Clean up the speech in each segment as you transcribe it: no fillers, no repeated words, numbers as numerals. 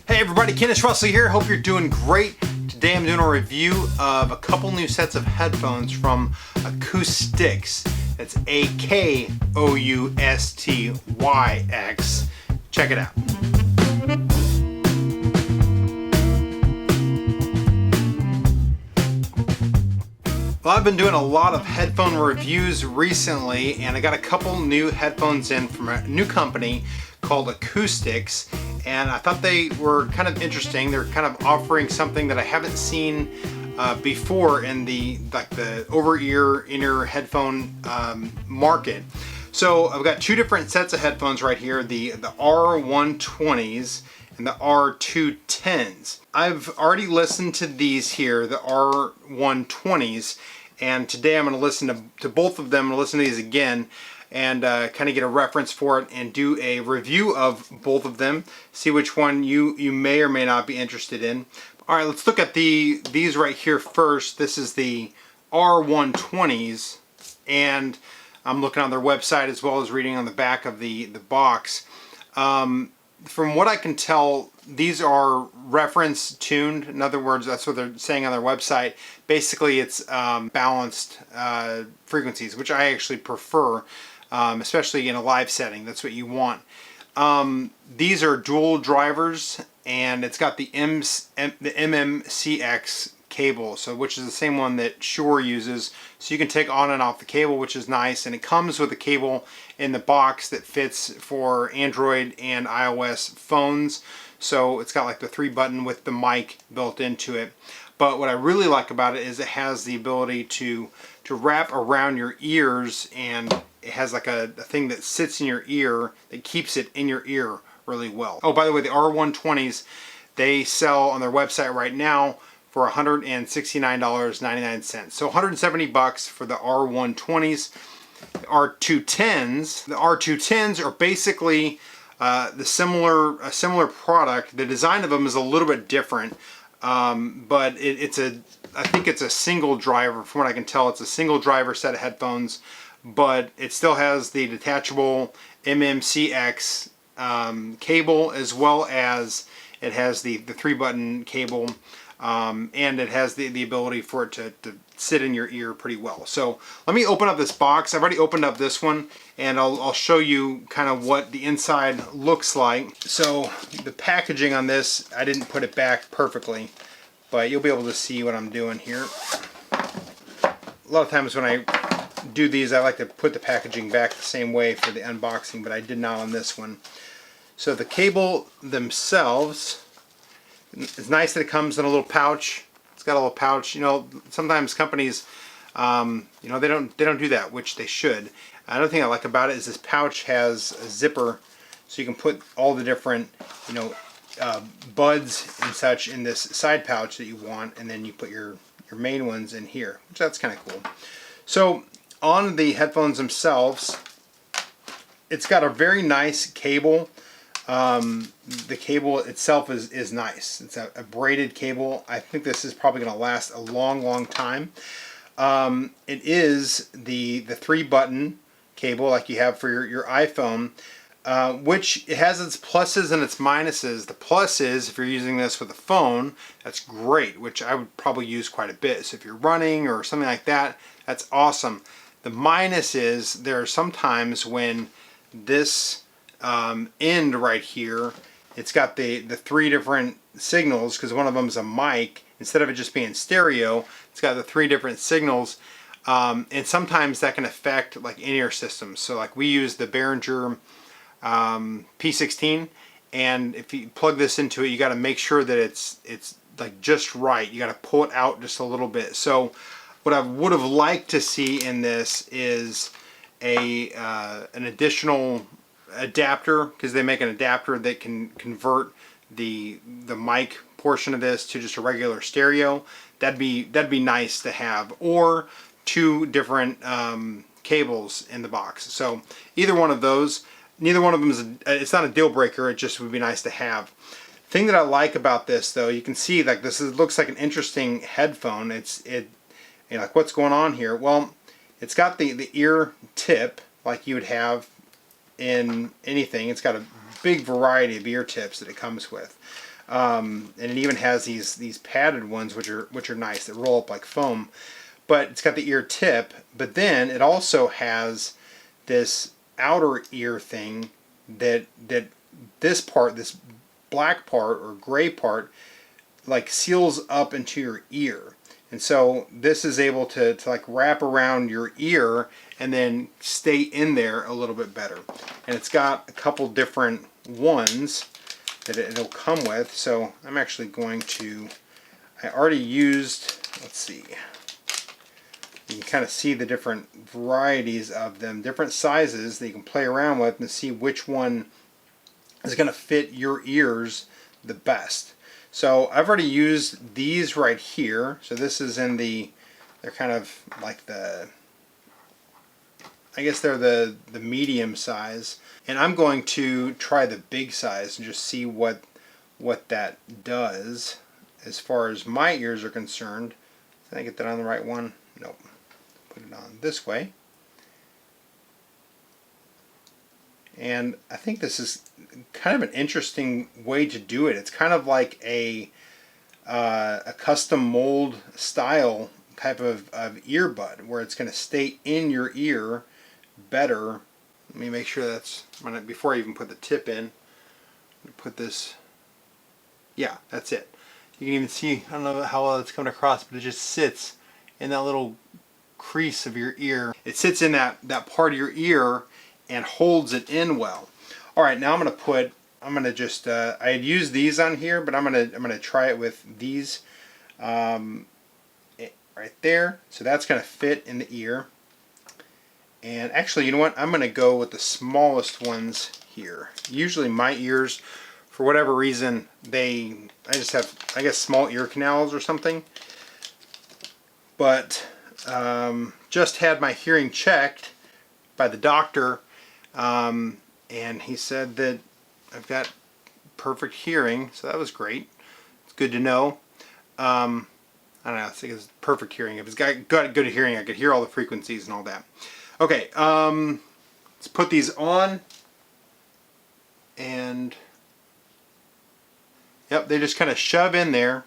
Hey everybody, Kennis here. Hope you're doing great. Today I'm doing a review of a couple new sets of headphones from Akoustyx. That's A-K-O-U-S-T-Y-X. Check it out. Well, I've been doing a lot of headphone reviews recently, and I got a couple new headphones in from a new company called Akoustyx, and I thought they were kind of interesting. They're kind of offering something that I haven't seen before in the over-ear inner headphone market. So I've got two different sets of headphones right here, the R120s and the R210s. I've already listened to these here, the R120s, and today I'm going to listen to both of them. I'm going to listen to these again and kind of get a reference for it and do a review of both of them, see which one you may or may not be interested in. All right, let's look at these right here first. This is the R120s, and I'm looking on their website as well as reading on the back of the box. From what I can tell, these are reference tuned. In other words, that's what they're saying on their website. Basically, it's balanced frequencies, which I actually prefer, especially in a live setting. That's what you want. These are dual drivers, and it's got the MMCX cable, so which is the same one that Shure uses, so you can take on and off the cable, which is nice. And it comes with a cable in the box that fits for Android and iOS phones, so it's got like the 3-button with the mic built into it. But what I really like about it is it has the ability to wrap around your ears, and it has like a thing that sits in your ear that keeps it in your ear really well. Oh, by the way, the R120s, they sell on their website right now for $169.99. So 170 bucks for the R120s. The R210s are basically a similar product. The design of them is a little bit different, but I think it's a single driver. From what I can tell, it's a single driver set of headphones, but it still has the detachable MMCX cable, as well as it has the 3-button cable. And it has the ability for it to sit in your ear pretty well. So let me open up this box. I've already opened up this one, and I'll show you kind of what the inside looks like. So the packaging on this, I didn't put it back perfectly, but you'll be able to see what I'm doing here. A lot of times when I do these, I like to put the packaging back the same way for the unboxing, but I did not on this one. So the cable themselves, it's nice that it comes in a little pouch. It's got a little pouch. You know, sometimes companies, you know, they don't do that, which they should. Another thing I like about it is this pouch has a zipper, so you can put all the different, you know, buds and such in this side pouch that you want, and then you put your main ones in here, which that's kind of cool. So on the headphones themselves, it's got a very nice cable. The cable itself is nice. It's a braided cable. I think this is probably going to last a long time. It is the 3-button cable like you have for your iPhone, which it has its pluses and its minuses. The plus is, if you're using this with a phone, that's great, which I would probably use quite a bit. So if you're running or something like that, that's awesome. The minus is there are some times when this end right here, it's got the 3 different signals, because one of them is a mic. Instead of it just being stereo, it's got the 3 different signals, and sometimes that can affect like in-ear systems. So like we use the Behringer P16, and if you plug this into it, you got to make sure that it's like just right. You got to pull it out just a little bit. So what I would have liked to see in this is an additional adapter, because they make an adapter that can convert the mic portion of this to just a regular stereo. That'd be nice to have, or 2 different cables in the box. So either one of those, neither one of them is it's not a deal breaker. It just would be nice to have. Thing that I like about this, though, you can see like this looks like an interesting headphone. You know, like what's going on here? Well, it's got the ear tip like you would have in anything. It's got a big variety of ear tips that it comes with. And it even has these padded ones which are nice, that roll up like foam. But it's got the ear tip, but then it also has this outer ear thing that this part, this black part or gray part, like seals up into your ear. And so this is able to like wrap around your ear and then stay in there a little bit better. And it's got a couple different ones that it'll come with. So I'm actually going to, I already used, let's see, you can kind of see the different varieties of them, different sizes that you can play around with and see which one is going to fit your ears the best. So I've already used these right here. So this is in the, they're kind of like the, I guess they're the medium size. And I'm going to try the big size and just see what that does as far as my ears are concerned. Did I get that on the right one? Nope. Put it on this way. And I think this is kind of an interesting way to do it. It's kind of like a custom mold style type of earbud where it's going to stay in your ear better. Let me make sure that's, before I even put the tip in, put this, yeah, that's it. You can even see, I don't know how well it's coming across, but it just sits in that little crease of your ear. It sits in that part of your ear and holds it in well. All right, now I'm gonna just, I had used these on here, but I'm gonna try it with these right there. So that's gonna fit in the ear. And actually, you know what? I'm gonna go with the smallest ones here. Usually my ears, for whatever reason, I just have, I guess, small ear canals or something. But just had my hearing checked by the doctor. And he said that I've got perfect hearing, so that was great. It's good to know. I don't know, I think it's perfect hearing. If it's got good hearing, I could hear all the frequencies and all that. Okay, let's put these on. And yep, they just kind of shove in there,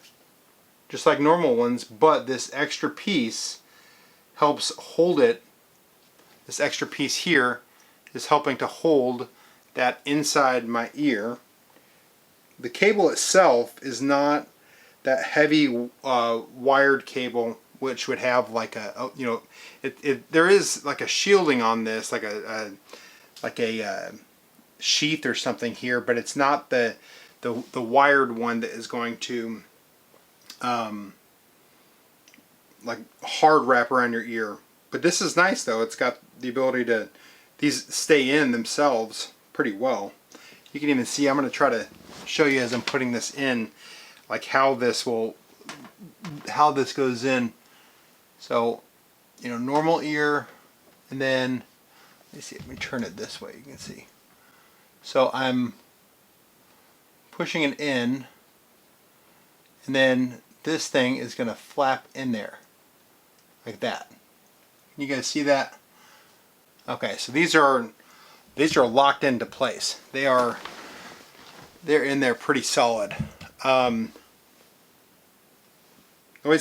just like normal ones, but this extra piece helps hold it. This extra piece here is helping to hold that inside my ear. The cable itself is not that heavy wired cable, which would have like a, you know, there is like a shielding on this, like a sheath or something here, but it's not the wired one that is going to like hard wrap around your ear. But this is nice though. It's got the ability to, these stay in themselves pretty well. You can even see, I'm going to try to show you as I'm putting this in, like how this goes in. So, you know, normal ear, and then, let me see, let me turn it this way, you can see. So I'm pushing it in, and then this thing is going to flap in there, like that. Can you guys see that? Okay, so these are locked into place. They're in there pretty solid. Noise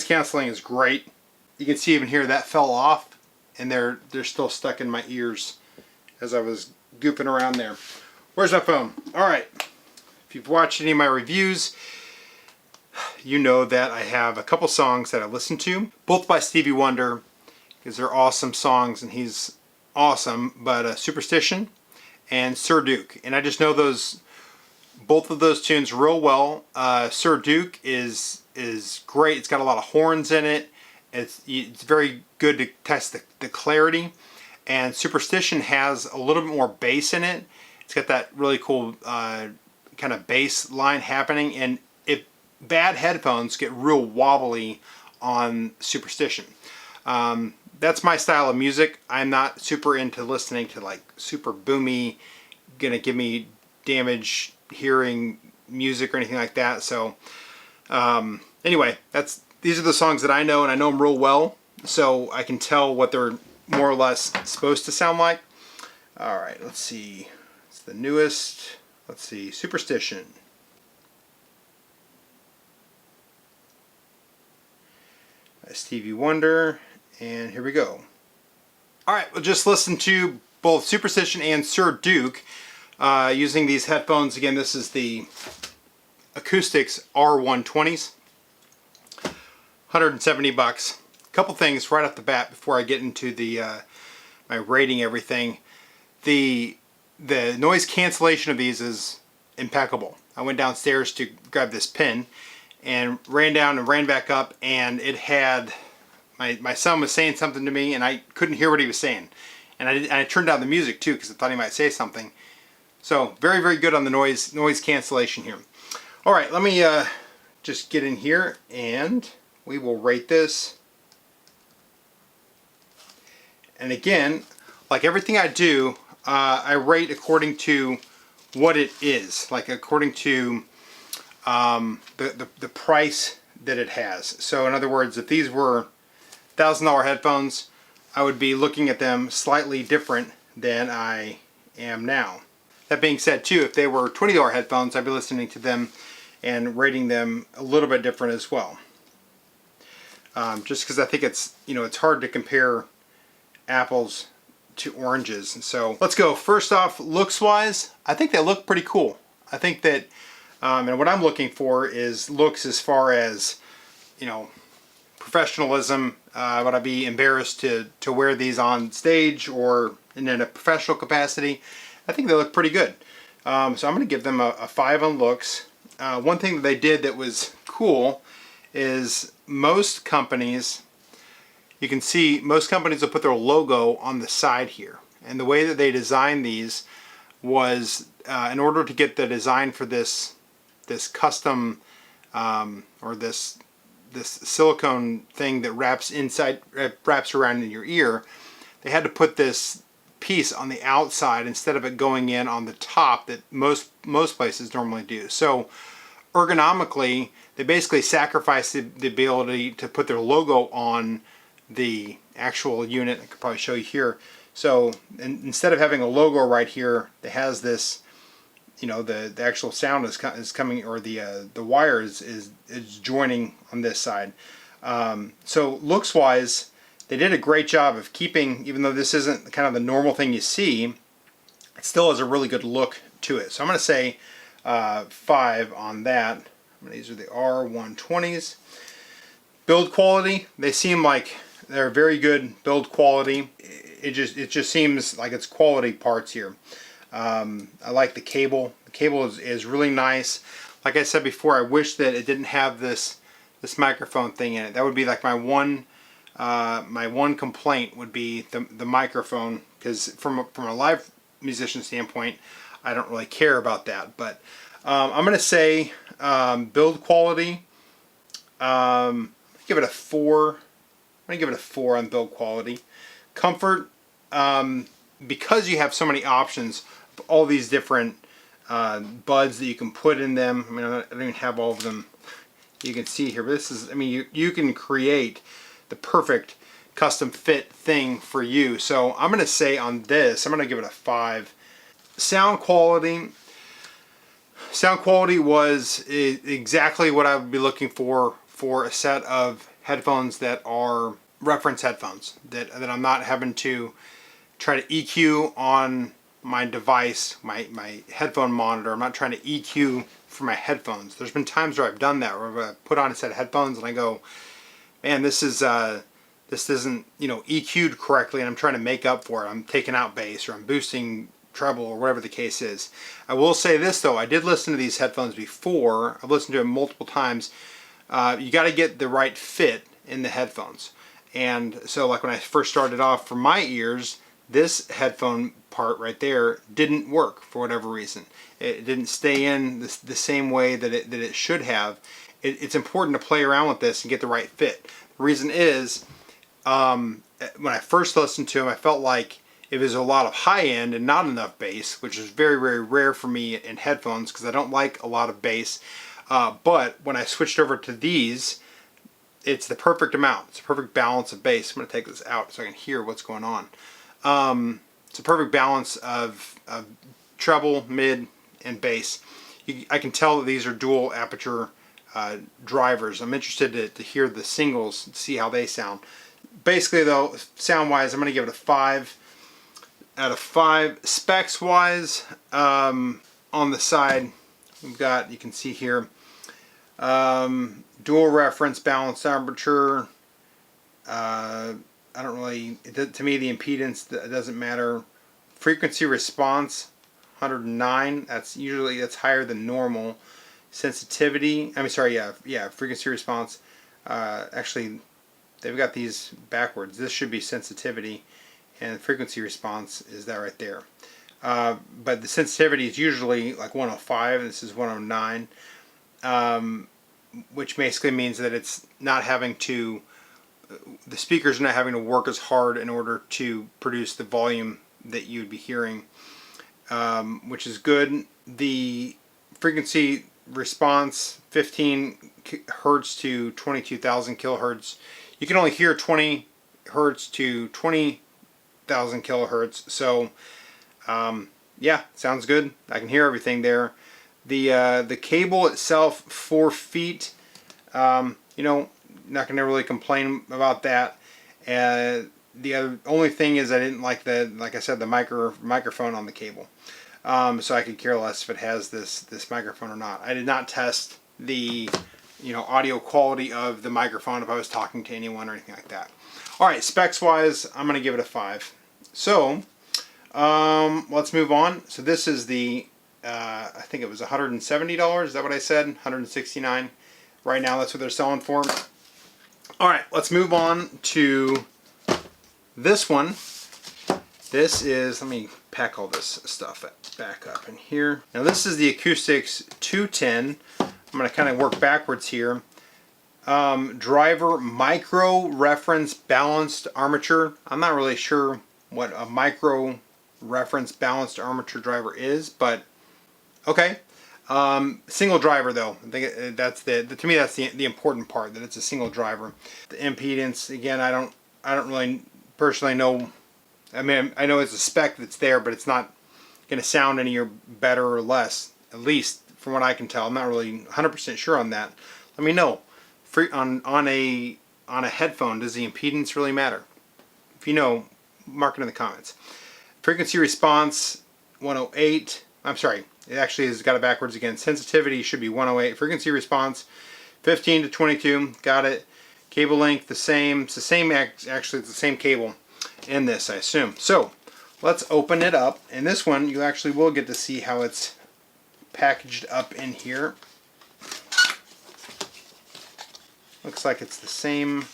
canceling is great. You can see even here that fell off, and they're still stuck in my ears as I was goofing around there. Where's my phone? All right. If you've watched any of my reviews, you know that I have a couple songs that I listen to, both by Stevie Wonder, because they're awesome songs and he's awesome, but Superstition and Sir Duke. And I just know both of those tunes real well. Sir Duke is great. It's got a lot of horns in it. It's very good to test the clarity. And Superstition has a little bit more bass in it. It's got that really cool kind of bass line happening. And if bad headphones get real wobbly on Superstition. That's my style of music. I'm not super into listening to like super boomy, gonna give me damage hearing music or anything like that. So anyway, these are the songs that I know, and I know them real well, so I can tell what they're more or less supposed to sound like. All right, let's see. It's the newest. Let's see, Superstition. Stevie Wonder, and here we go. Alright, we'll just listen to both Superstition and Sir Duke using these headphones. Again, this is the Akoustyx R-120s. 170 bucks. Couple things right off the bat before I get into the my rating everything. The noise cancellation of these is impeccable. I went downstairs to grab this pin and ran down and ran back up, and it had my son was saying something to me and I couldn't hear what he was saying, and I turned down the music too because I thought he might say something. So very good on the noise cancellation here. All right, let me just get in here and we will rate this. And again, like everything I do, I rate according to what it is, like according to the price that it has. So in other words, if these were $1,000 headphones, I would be looking at them slightly different than I am now. That being said too, if they were $20 headphones, I'd be listening to them and rating them a little bit different as well. Just because I think it's, it's hard to compare apples to oranges. And so let's go. First off, looks wise, I think they look pretty cool. I think that, and what I'm looking for is looks as far as, professionalism. Would I be embarrassed to wear these on stage or in a professional capacity? I think they look pretty good. So I'm going to give them a 5 on looks. One thing that they did that was cool is most companies, you can see most companies will put their logo on the side here. And the way that they designed these was in order to get the design for this custom or this silicone thing that wraps around in your ear, they had to put this piece on the outside instead of it going in on the top that most places normally do. So ergonomically, they basically sacrificed the ability to put their logo on the actual unit. I could probably show you here. So instead of having a logo right here that has this, the actual sound is coming, or the wire is joining on this side. So looks wise, they did a great job of keeping, even though this isn't kind of the normal thing you see, it still has a really good look to it. So I'm going to say 5 on that. These are the R120s. Build quality, they seem like they're very good build quality. It just seems like it's quality parts here. I like the cable. The cable is really nice. Like I said before, I wish that it didn't have this microphone thing in it. That would be like my one complaint would be the microphone, because from a live musician standpoint, I don't really care about that. But I'm going to say build quality. Give it a 4. I'm going to give it a 4 on build quality. Comfort, because you have so many options, all these different buds that you can put in them. I mean, I don't even have all of them you can see here, but this is, I mean, you can create the perfect custom fit thing for you. So I'm going to say on this, I'm going to give it a 5. Sound quality was exactly what I would be looking for a set of headphones that are reference headphones, that I'm not having to try to EQ on my device, my headphone monitor. I'm not trying to EQ for my headphones. There's been times where I've done that, where I put on a set of headphones and I go, man, this isn't EQ'd correctly, and I'm trying to make up for it. I'm taking out bass, or I'm boosting treble, or whatever the case is. I will say this though, I did listen to these headphones before. I've listened to them multiple times. You got to get the right fit in the headphones. And so like when I first started off, for my ears, this headphone part right there didn't work for whatever reason. It didn't stay in the same way that it should have. It's important to play around with this and get the right fit. The reason is, when I first listened to them, I felt like it was a lot of high end and not enough bass, which is very rare for me in headphones because I don't like a lot of bass. But when I switched over to these, it's the perfect amount. It's a perfect balance of bass. I'm going to take this out so I can hear what's going on. It's a perfect balance of treble, mid, and bass. I can tell that these are dual aperture drivers. I'm interested to hear the singles, see how they sound. Basically though, sound wise, I'm going to give it a 5 out of 5. Specs wise, on the side we've got, you can see here, dual reference, balanced armature. I don't really, to me the impedance doesn't matter. Frequency response 109, that's higher than normal. Sensitivity, frequency response, actually they've got these backwards. This should be sensitivity, and frequency response is that right there. But the sensitivity is usually like 105, and this is 109, which basically means that it's not having to, the speakers are not having to work as hard in order to produce the volume that you'd be hearing, which is good. The frequency response, 15 hertz to 22,000 kilohertz. You can only hear 20 hertz to 20,000 kilohertz. So yeah, sounds good. I can hear everything there. The cable itself, 4 feet. You know, not going to really complain about that. The only thing is I didn't like like I said, the microphone on the cable. So I could care less if it has this microphone or not. I did not test the audio quality of the microphone if I was talking to anyone or anything like that. Alright, specs wise, I'm going to give it a 5. So let's move on. So this is the I think it was $170, is that what I said? $169 right now, that's what they're selling for. Alright, let's move on to this one. This is, let me pack all this stuff back up in here. Now this is the Acoustics R210. I'm going to kind of work backwards here. Driver micro reference balanced armature. I'm not really sure what a micro reference balanced armature driver is, but okay. Single driver though. I think that's to me that's the important part, that it's a single driver. The impedance, again, I don't really personally know. I mean, I know it's a spec that's there, but it's not going to sound any better or less, at least from what I can tell. I'm not really 100% sure on that. Let me know. On a headphone, does the impedance really matter? If you know, mark it in the comments. Frequency response 108. I'm sorry, it actually has got it backwards again. Sensitivity should be 108. Frequency response 15 to 22. Got it. Cable length the same. It's the same, actually it's the same cable in this, I assume. So let's open it up, and this one you actually will get to see how it's packaged up in here. Looks like it's the same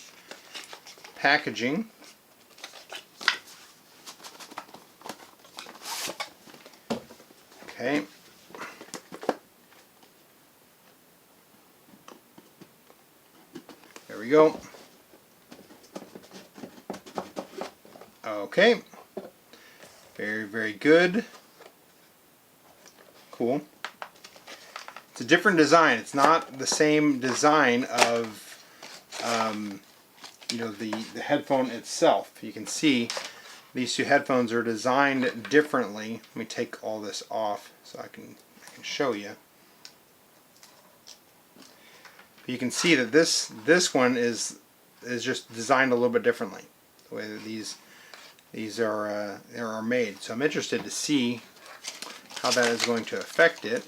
packaging. Okay. There we go. Okay. Very, very good. Cool. It's a different design. It's not the same design of the headphone itself. You can see these two headphones are designed differently. Let me take all this off so I can show you. You can see that this one is just designed a little bit differently, the way that these are made. So I'm interested to see how that is going to affect it.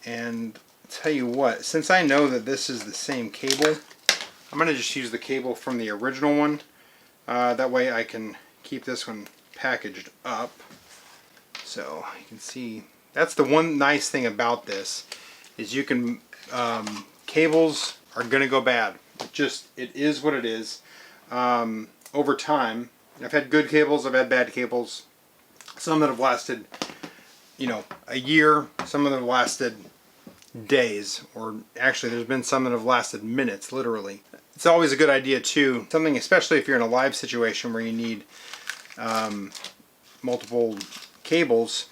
And I'll tell you what, since I know that this is the same cable, I'm going to just use the cable from the original one. That way I can keep this one packaged up. So you can see, that's the one nice thing about this, is you can, cables are going to go bad. It is what it is. Over time, I've had good cables, I've had bad cables. Some that have lasted, a year, some that have lasted days, or actually there's been some that have lasted minutes, literally. It's always a good idea too, something especially if you're in a live situation where you need multiple cables,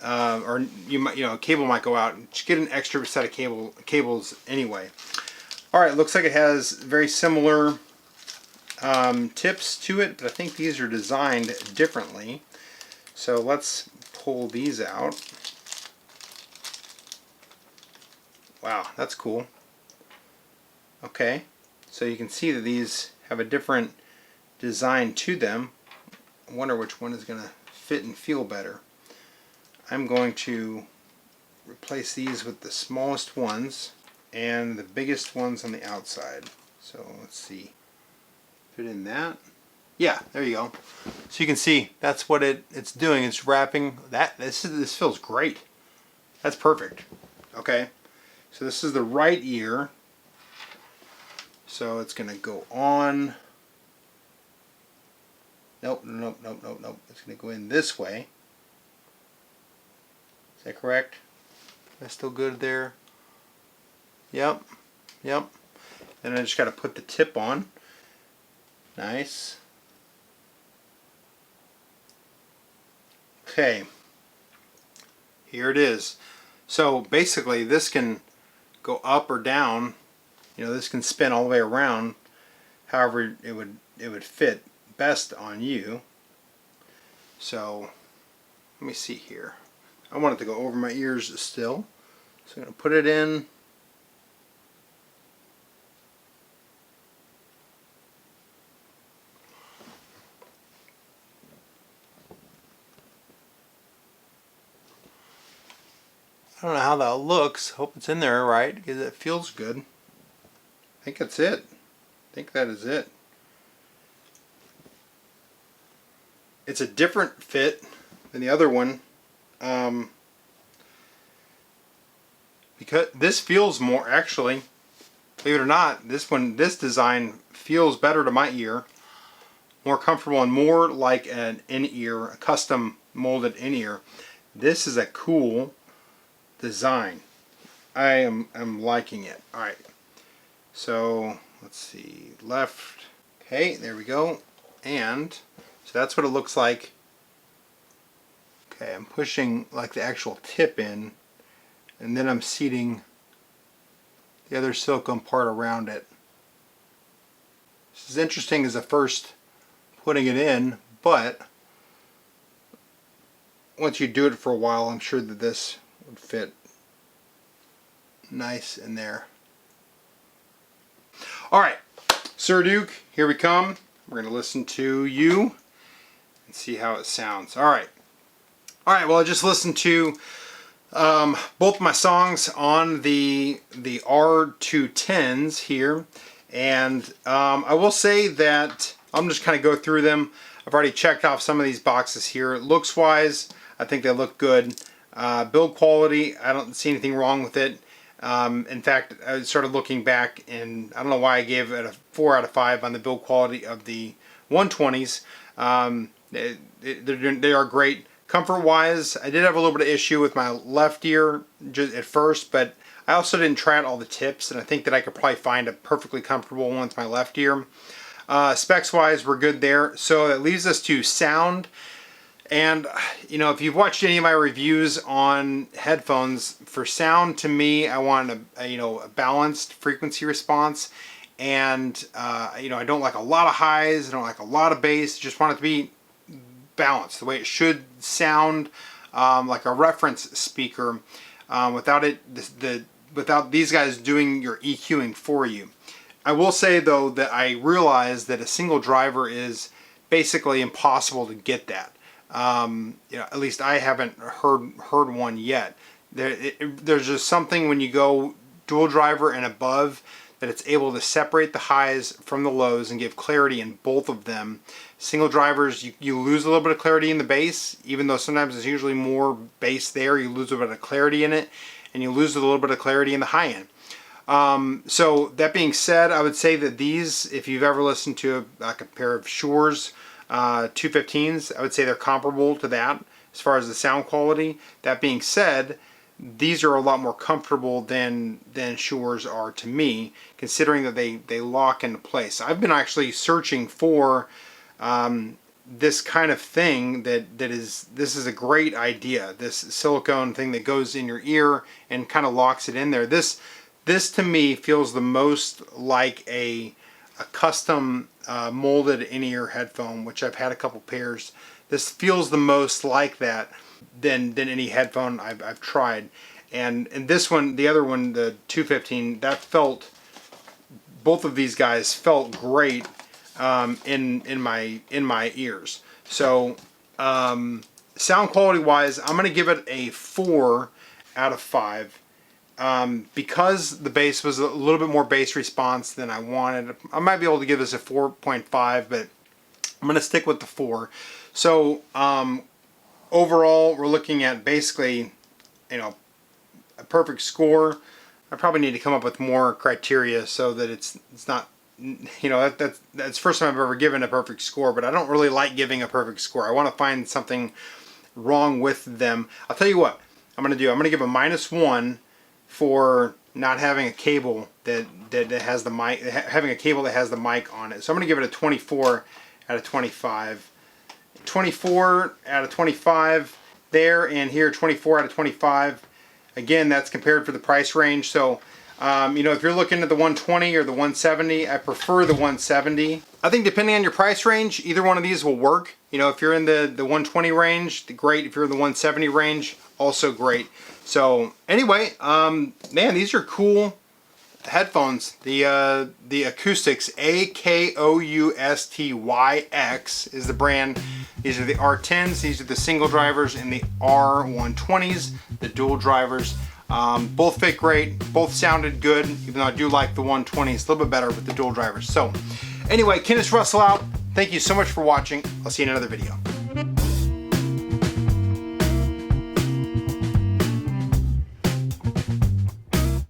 or a cable might go out, just get an extra set of cables anyway. Alright, looks like it has very similar tips to it, but I think these are designed differently. So let's pull these out. Wow, that's cool. Okay, so you can see that these have a different design to them. I wonder which one is going to fit and feel better. I'm going to replace these with the smallest ones and the biggest ones on the outside. So let's see. Fit in that. Yeah, there you go. So you can see that's what it's doing. It's wrapping that. This feels great. That's perfect. Okay, so this is the right ear. So it's going to go on. Nope, nope, nope, nope, nope. It's going to go in this way. Is that correct? That's still good there. Yep, yep. Then I just got to put the tip on. Nice. Okay. Here it is. So basically this can go up or down. You know, this can spin all the way around. However it would fit best on you. So let me see here. I want it to go over my ears still. So I'm going to put it in. I don't know how that looks. Hope it's in there right because it feels good. I think that's it. I think that is it. It's a different fit than the other one. Because this feels more, actually, believe it or not, this design feels better to my ear, more comfortable and more like an in-ear, a custom molded in-ear. This is a cool design. I'm liking it. All right, so let's see, left. Okay, there we go. And so that's what it looks like. Okay, I'm pushing like the actual tip in, and then I'm seating the other silicone part around it. This is interesting as the first putting it in, but once you do it for a while, I'm sure that this would fit nice in there. Alright, Sir Duke, here we come. We're going to listen to you and see how it sounds. Alright, well I just listened to both my songs on the R210s here, and I will say that I'm just kind of go through them. I've already checked off some of these boxes here. Looks wise, I think they look good. Build quality, I don't see anything wrong with it. In fact, I started looking back and I don't know why I gave it a 4 out of 5 on the build quality of the 120s. They are great. Comfort wise, I did have a little bit of issue with my left ear just at first, but I also didn't try out all the tips, and I think that I could probably find a perfectly comfortable one with my left ear. Specs wise, we're good there. So that leaves us to sound. And you know, if you've watched any of my reviews on headphones, for sound, to me, I want a balanced frequency response. And you know, I don't like a lot of highs, I don't like a lot of bass, just want it to be balanced, the way it should sound, like a reference speaker, without these guys doing your EQing for you. I will say though that I realize that a single driver is basically impossible to get that. You know, at least I haven't heard one yet. There's just something when you go dual driver and above that it's able to separate the highs from the lows and give clarity in both of them. Single drivers, you lose a little bit of clarity in the bass, even though sometimes there's usually more bass there. You lose a bit of clarity in it, and you lose a little bit of clarity in the high end. So that being said, I would say that these, if you've ever listened to like a pair of Shure's 215s, I would say they're comparable to that as far as the sound quality. That being said, these are a lot more comfortable than Shure's are to me, considering that they lock into place. I've been actually searching for this kind of thing this is a great idea, this silicone thing that goes in your ear and kind of locks it in there. This to me feels the most like a custom molded in-ear headphone, which I've had a couple pairs. This feels the most like that than any headphone I've tried. And this one, the other one, the 215, that felt, both of these guys felt great in my ears. So sound quality wise, I'm gonna give it a 4 out of 5. Because the bass was a little bit more bass response than I wanted. I might be able to give this a 4.5, but I'm gonna stick with the 4. So overall, we're looking at basically, you know, a perfect score. I probably need to come up with more criteria so that it's not, you know, that's the first time I've ever given a perfect score, but I don't really like giving a perfect score. I want to find something wrong with them. I'll tell you what I'm gonna do. I'm gonna give a -1 for not having a cable that has the mic, having a cable that has the mic on it. So I'm gonna give it a 24 out of 25. 24 out of 25 there, and here 24 out of 25. Again, that's compared for the price range. So you know, if you're looking at the 120 or the 170, I prefer the 170. I think depending on your price range, either one of these will work. You know, if you're in the 120 range, great. If you're in the 170 range, also great. So anyway, man, these are cool headphones. The Akoustyx, Akoustyx is the brand. These are the R10s. These are the single drivers, and the R120s, the dual drivers. Both fit great. Both sounded good, even though I do like the 120s a little bit better with the dual drivers. So anyway, Kennis Russell out. Thank you so much for watching. I'll see you in another video.